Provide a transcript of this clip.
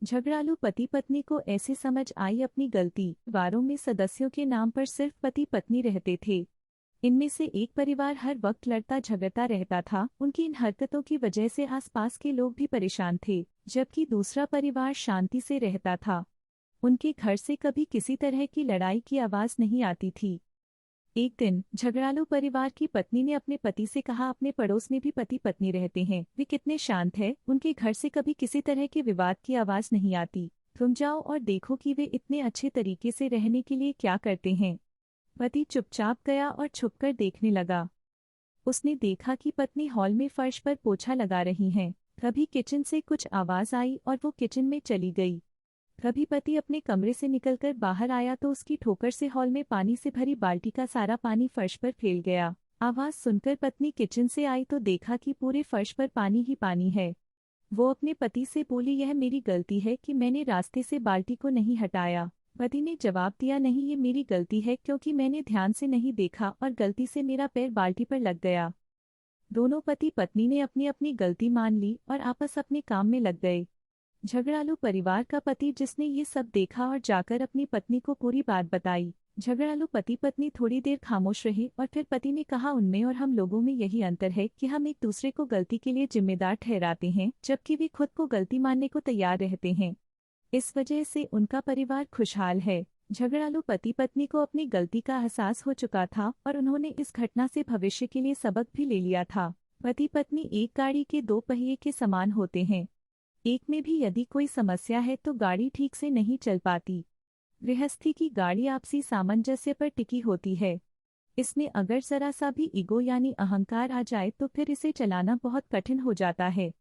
झगड़ालू पति पत्नी को ऐसे समझ आई अपनी गलती। परिवारों में सदस्यों के नाम पर सिर्फ पति पत्नी रहते थे। इनमें से एक परिवार हर वक्त लड़ता झगड़ता रहता था। उनकी इन हरकतों की वजह से आसपास के लोग भी परेशान थे, जबकि दूसरा परिवार शांति से रहता था। उनके घर से कभी किसी तरह की लड़ाई की आवाज नहीं आती थी। एक दिन झगड़ालू परिवार की पत्नी ने अपने पति से कहा, अपने पड़ोस में भी पति पत्नी रहते हैं, वे कितने शांत हैं, उनके घर से कभी किसी तरह के विवाद की आवाज नहीं आती। तुम जाओ और देखो कि वे इतने अच्छे तरीके से रहने के लिए क्या करते हैं। पति चुपचाप गया और छुपकर देखने लगा। उसने देखा कि पत्नी हॉल में फर्श पर पोछा लगा रही हैं। कभी किचन से कुछ आवाज आई और वो किचन में चली गई। कभी पति अपने कमरे से निकलकर बाहर आया तो उसकी ठोकर से हॉल में पानी से भरी बाल्टी का सारा पानी फर्श पर फैल गया। आवाज सुनकर पत्नी किचन से आई तो देखा कि पूरे फर्श पर पानी ही पानी है। वो अपने पति से बोली, यह मेरी गलती है कि मैंने रास्ते से बाल्टी को नहीं हटाया। पति ने जवाब दिया, नहीं, ये मेरी गलती है क्योंकि मैंने ध्यान से नहीं देखा और गलती से मेरा पैर बाल्टी पर लग गया। दोनों पति पत्नी ने अपनी अपनी गलती मान ली और आपस अपने काम में लग गए। झगड़ालू परिवार का पति जिसने ये सब देखा और जाकर अपनी पत्नी को पूरी बात बताई। झगड़ालू पति पत्नी थोड़ी देर खामोश रहे और फिर पति ने कहा, उनमें और हम लोगों में यही अंतर है कि हम एक दूसरे को गलती के लिए जिम्मेदार ठहराते हैं, जबकि वे खुद को गलती मानने को तैयार रहते हैं। इस वजह से उनका परिवार खुशहाल है। झगड़ालू पति पत्नी को अपनी गलती का एहसास हो चुका था और उन्होंने इस घटना से भविष्य के लिए सबक भी ले लिया था। पति पत्नी एक गाड़ी के दो पहिए के समान होते हैं। एक में भी यदि कोई समस्या है तो गाड़ी ठीक से नहीं चल पाती। गृहस्थी की गाड़ी आपसी सामंजस्य पर टिकी होती है। इसमें अगर जरा सा भी ईगो यानी अहंकार आ जाए तो फिर इसे चलाना बहुत कठिन हो जाता है।